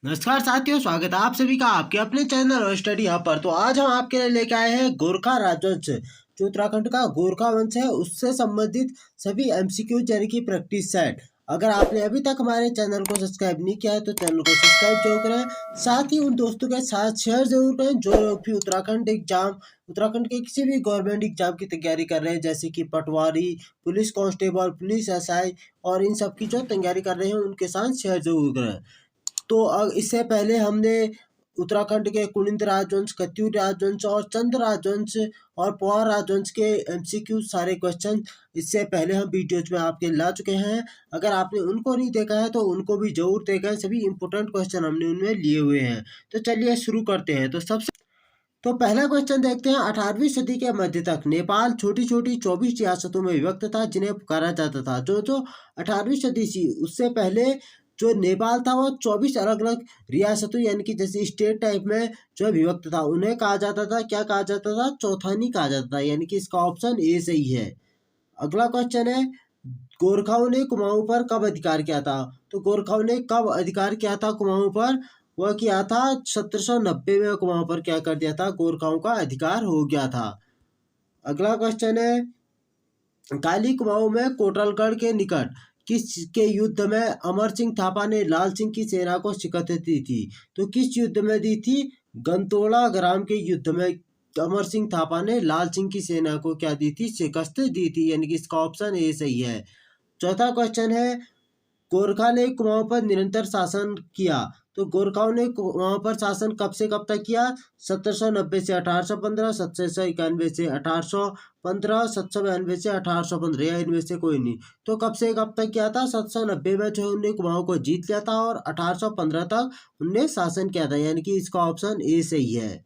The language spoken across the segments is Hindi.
नमस्कार साथियों, स्वागत है आप सभी का आपके अपने चैनल और स्टडी हब पर। तो आज हम आपके लिए लेके आए हैं गोरखा राजवंश, जो उत्तराखंड का गोरखा वंश है उससे संबंधित सभी एमसीक्यू यानी कि प्रैक्टिस सेट। अगर आपने अभी तक हमारे चैनल को सब्सक्राइब नहीं किया है तो चैनल को सब्सक्राइब जरूर करें। साथ ही उन दोस्तों के साथ शेयर जरूर करें जो लोग भी उत्तराखंड के किसी भी गवर्नमेंट एग्जाम की तैयारी कर रहे हैं, जैसे कि पटवारी, पुलिस कांस्टेबल, पुलिस एसआई और इन सब की जो तैयारी कर रहे हैं उनके साथ शेयर जरूर करें। तो इससे पहले हमने उत्तराखंड के कुलिंद राजवंश, कत्यूर राजवंश और चंद राजवंश और पवार राजवंश के एमसीक्यू सारे क्वेश्चन इससे पहले हम वीडियोज में आपके ला चुके हैं। अगर आपने उनको नहीं देखा है तो उनको भी जरूर देखा है, सभी इंपॉर्टेंट क्वेश्चन हमने उनमें लिए हुए हैं। तो चलिए शुरू करते हैं। तो पहला क्वेश्चन देखते हैं। 18वीं सदी के मध्य तक नेपाल छोटी छोटी 24 रियासतों में विभक्त था जिन्हें पुकारा जाता था। जो जो 18वीं सदी थी उससे पहले जो नेपाल था वो 24 अलग अलग रियासतों यानी कि जैसे स्टेट टाइप में जो विभक्त था उन्हें कहा जाता था, क्या कहा जाता था, चौथानी कहा जाता था, यानी कि इसका ऑप्शन ए सही है। अगला क्वेश्चन है, गोरखाओं ने कुमाऊं पर कब अधिकार किया था? तो गोरखाओं ने कब अधिकार किया था कुमाऊं पर? वह किया था 1790 में। कुमाऊं पर क्या कर दिया था, गोरखाओं का अधिकार हो गया था। अगला क्वेश्चन है, काली कुमाऊं में कोटलगढ़ के निकट किस के युद्ध में अमर सिंह थापा ने लाल सिंह की सेना को शिकस्त दी थी? तो किस युद्ध में दी थी? गंतोला ग्राम के युद्ध में अमर सिंह थापा ने लाल सिंह की सेना को क्या दी थी, शिकस्त दी थी, यानी कि इसका ऑप्शन ए सही है। चौथा क्वेश्चन है, गोरखा ने कुमाऊं पर निरंतर शासन किया। तो गोरखाओं ने कुमाऊं पर शासन कब से कब तक किया? 1790 से 1815, 1791 से 1815, 1792 से 1815, या इनमें से कोई नहीं। तो कब से कब तक किया था? 1790 में जो उन्होंने कुमाऊं को जीत लिया था और 1815 तक उनने शासन किया था, यानी कि इसका ऑप्शन ए सही है।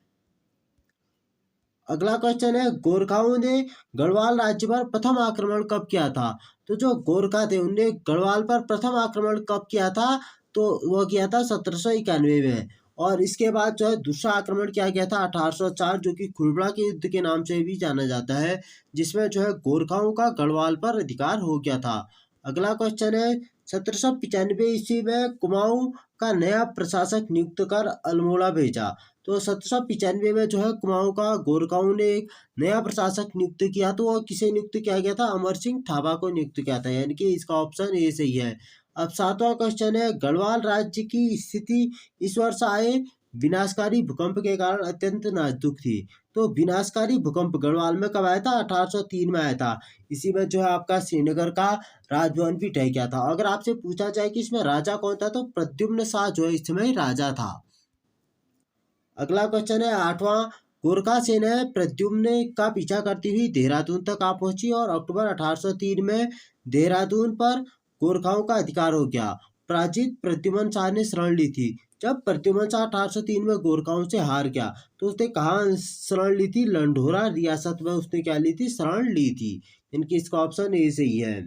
अगला क्वेश्चन है, गोरखाओं ने गढ़वाल राज्य पर प्रथम आक्रमण कब किया था? तो जो गोरखा थे उनने गढ़वाल पर प्रथम आक्रमण कब किया था? तो वह किया था 1791 में। और इसके बाद जो है दूसरा आक्रमण किया गया था 1804, जो कि खुरबड़ा के युद्ध के नाम से भी जाना जाता है, जिसमें जो है गोरखाओं का गढ़वाल पर अधिकार हो गया था। अगला क्वेश्चन है, 1795 ईस्वी में कुमाऊं का नया प्रशासक नियुक्त कर अल्मोड़ा भेजा। तो 1795 में जो है कुमाऊं का गोरखाओं ने एक नया प्रशासक नियुक्त किया। तो वह किसे नियुक्त किया गया था? अमर सिंह थापा को नियुक्त किया था, यानी कि इसका ऑप्शन ए सही है। अब सातवां क्वेश्चन है, गढ़वाल राज्य की स्थिति इस वर्ष आए विनाशकारी भूकंप के कारण अत्यंत नाजुक थी। तो विनाशकारी भूकंप गढ़वाल में कब आया था? 1803 में आया था। इसी में जो है आपका श्रीनगर का राजभवन भी ढह गया था। अगर आपसे पूछा जाए कि इसमें राजा कौन था, तो प्रद्युम्न शाह जो है इस समय राजा था। अगला क्वेश्चन है आठवां, गोरखा सेना प्रद्युम्न का पीछा करती हुई देहरादून तक आ पहुंची और अक्टूबर 1803 में देहरादून पर गोरखाओं का अधिकार हो गया। पराजित प्रद्युम्न शाह ने शरण ली थी। जब प्रद्युम्न शाह 1803 में गोरखाओं से हार गया तो उसने कहाँ शरण ली थी? लंढोरा रियासत में उसने क्या ली थी? शरण ली थी। इनकी इसका ऑप्शन ए सही है।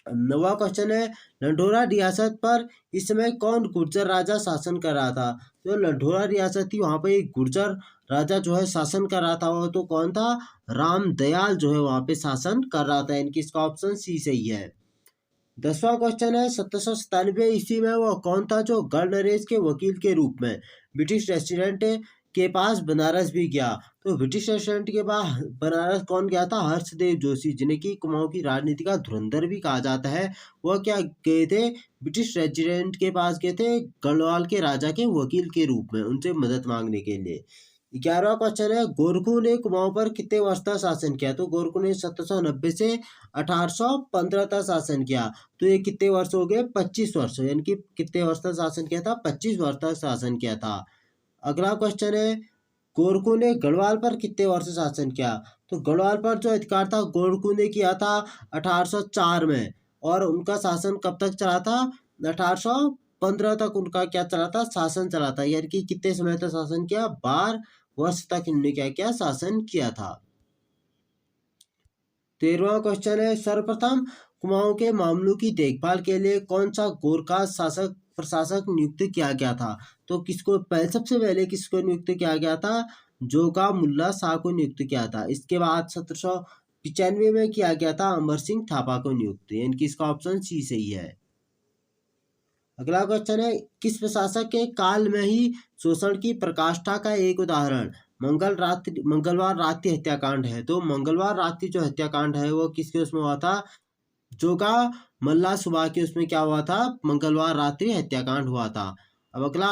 नवा क्वेश्चन है, लंढोरा रियासत पर इस समय कौन गुर्जर राजा शासन कर रहा था? जो लंढोरा रियासत थी वहां पे एक गुर्जर राजा जो है शासन कर रहा था। वो तो कौन था? राम दयाल जो है वहां पे शासन कर रहा था। इनकी इसका ऑप्शन सी सही है। 10वां क्वेश्चन है, 1797 ईस्वी में वो कौन था जो गढ़ नरेश के वकील के रूप में ब्रिटिश रेसिडेंट के पास बनारस भी गया? तो ब्रिटिश रेसिडेंट के पास बनारस कौन गया था? हर्षदेव जोशी, जिन्हें की कुमाऊं की राजनीति का धुरंधर भी कहा जाता है। वह क्या गए थे? ब्रिटिश रेसिडेंट के पास गए थे गढ़वाल के राजा के वकील के रूप में, उनसे मदद मांगने के लिए। 11वां क्वेश्चन है, गोरखू ने कुमाऊं पर कितने वर्ष तक शासन किया? तो गोरखू ने 1790 से 1815 तक शासन किया। तो ये कितने वर्ष हो गए? 25 वर्ष, यानी कि कितने वर्ष तक शासन किया था? 25 वर्ष तक शासन किया था। अगला क्वेश्चन है, गोरखू ने गढ़वाल पर कितने वर्ष शासन किया? तो गढ़वाल पर जो अधिकार था गोरखू ने किया था 1804 में। और उनका शासन कब तक चला था? 1815 तक उनका क्या चला था? शासन चला था। यानी कि कितने समय तक शासन किया? 12 वर्ष तक इन्होंने क्या किया? शासन किया था। 13वां क्वेश्चन है, सर्वप्रथम कुमाऊं के मामलों की देखभाल के लिए कौन सा गोरखा शासक प्रशासक नियुक्त किया गया था? तो किसको सबसे पहले किसको नियुक्त किया गया था? जोगा मुल्ला शाह को नियुक्त किया था। इसके बाद 1795 में किया गया था अमर सिंह थापा को नियुक्त। यानी कि इसका ऑप्शन सी सही है। अगला क्वेश्चन है, किस प्रशासक के काल में ही शोषण की पराकाष्ठा का एक उदाहरण मंगलवार रात्रि हत्याकांड है। तो मंगलवार रात्रि जो हत्याकांड है वो किसके उसमें हुआ था, जोगा मल्ला सुबह के उसमें क्या हुआ था, मंगलवार रात्रि हत्याकांड हुआ था। अब अगला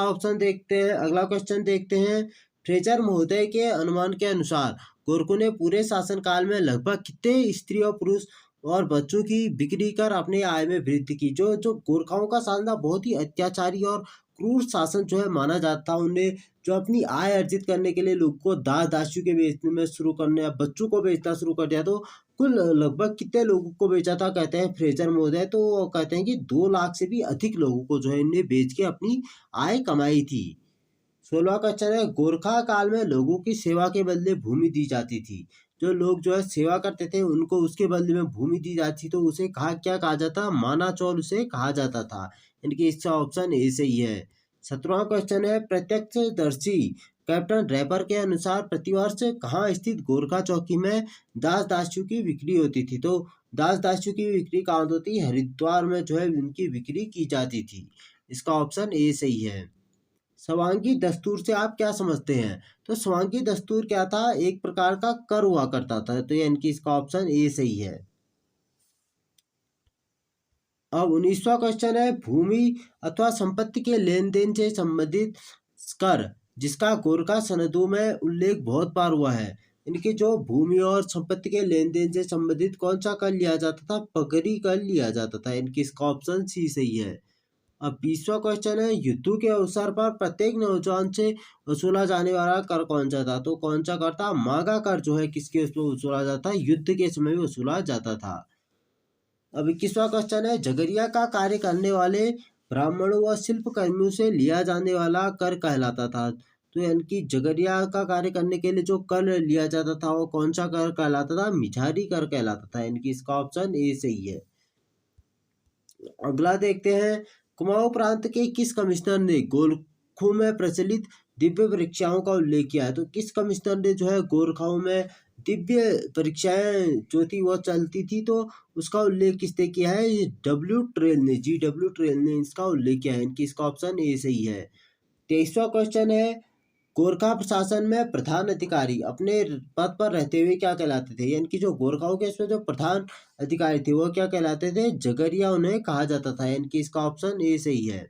क्वेश्चन देखते हैं, फ्रेजर महोदय के अनुमान के अनुसार गोरखों ने पूरे शासनकाल में लगभग कितने स्त्री और पुरुष और बच्चों की बिक्री कर अपने आय में वृद्धि की। जो जो गोरखाओं का शासन था बहुत ही अत्याचारी और क्रूर शासन जो है माना जाता था। उन्हें जो अपनी आय अर्जित करने के लिए लोग को दास दासियों के बेचने में शुरू करने या बच्चों को बेचना शुरू कर दिया। तो कुल लगभग कितने लोगों को बेचा था, कहते हैं फ्रेजर महोदय, तो वो कहते हैं कि 2 लाख से भी अधिक लोगों को जो है इन्हें बेच के अपनी आय कमाई थी। 16वां क्वेश्चन है, गोरखा काल में लोगों की सेवा के बदले भूमि दी जाती थी। जो लोग जो है सेवा करते थे उनको उसके बदले में भूमि दी जाती, तो उसे क्या कहा जाता, माना चौल उसे कहा जाता था। इनकी इसका ऑप्शन ए सही है। 17वां क्वेश्चन है, प्रत्यक्षदर्शी कैप्टन रैपर के अनुसार प्रतिवर्ष कहाँ स्थित गोरखा चौकी में दास दासियों की बिक्री होती थी। तो दास दासियों की बिक्री कहाँ होती, हरिद्वार में जो है उनकी बिक्री की जाती थी। इसका ऑप्शन ए सही है। स्वांगी दस्तूर से आप क्या समझते हैं, तो स्वांगी दस्तूर क्या था, एक प्रकार का कर हुआ करता था। तो यानी कि इसका ऑप्शन ए सही है। अब 19वां क्वेश्चन है, भूमि अथवा संपत्ति के लेन देन से संबंधित कर जिसका गोरखा सनदों में उल्लेख बहुत बार हुआ है। इनके जो भूमि और संपत्ति के लेन देन से संबंधित कौन सा कर लिया जाता था, पगड़ी कर लिया जाता था। इनकी इसका ऑप्शन सी सही है। अब 20वां क्वेश्चन है, युद्धों के अवसर पर प्रत्येक नौजवान से वसूला जाने वाला कर कौन सा था। तो कौन सा कर था, मागा कर जो है किसके उसमें वसूला जाता है, युद्ध के समय में वसूला जाता था। अब 21वां क्वेश्चन है, झगड़िया का कार्य करने वाले ब्राह्मणों व शिल्प कर्मियों से लिया जाने वाला कर कहलाता था। तो यानी कि झगड़िया का कार्य करने के लिए जो कर लिया जाता था वो कौन सा कर कहलाता था, मिझारी कर कहलाता था। यानी कि इसका ऑप्शन ए सही है। अगला देखते हैं, कुमाऊं प्रांत के किस कमिश्नर ने गोरखों में प्रचलित दिव्य परीक्षाओं का उल्लेख किया है। तो किस कमिश्नर ने जो है गोरखाओं में दिव्य परीक्षाएं जो थी वो चलती थी, तो उसका उल्लेख किसने किया है, जी डब्ल्यू ट्रेल ने इसका उल्लेख किया है। इनकी इसका ऑप्शन ए सही है। 23वां क्वेश्चन है, गोरखा प्रशासन में प्रधान अधिकारी अपने पद पर रहते हुए क्या कहलाते थे। यानी कि जो गोरखाओं के इसमें जो प्रधान अधिकारी थे वो क्या कहलाते थे, जगरिया उन्हें कहा जाता था। यानी कि इसका ऑप्शन ए सही है।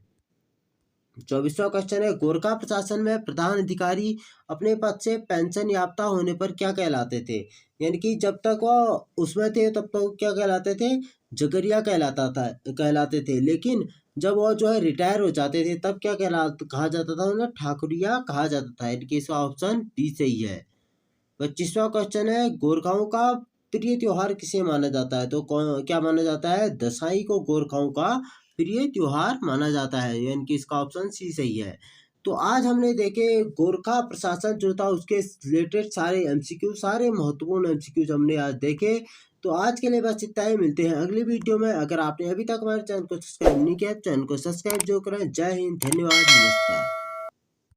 24वां क्वेश्चन है, गोरखा प्रशासन में प्रधान अधिकारी अपने पद से पेंशन याफ्ता होने पर क्या कहलाते थे। यानी कि जब तक वो उसमें थे तब तक क्या कहलाते थे, जगरिया कहलाते थे। लेकिन जब वो जो है रिटायर हो जाते थे तब क्या कहा जाता था, उन्हें ठाकुरिया कहा जाता था। इनकी इसका ऑप्शन डी सही है। 25वां क्वेश्चन है, गोरखाओं का प्रिय त्योहार किसे माना जाता है। तो क्या माना जाता है, दसाई को गोरखाओं का प्रिय त्योहार माना जाता है। यानी कि इसका ऑप्शन सी सही है। तो आज हमने देखे गोरखा प्रशासन जो था उसके रिलेटेड सारे एमसीक्यू, सारे महत्वपूर्ण एमसीक्यूज हमने आज देखे। तो आज के लिए बस इतना ही, मिलते हैं अगली वीडियो में। अगर आपने अभी तक हमारे चैनल को सब्सक्राइब नहीं किया, चैनल को सब्सक्राइब जो करें। जय हिंद, धन्यवाद, नमस्कार।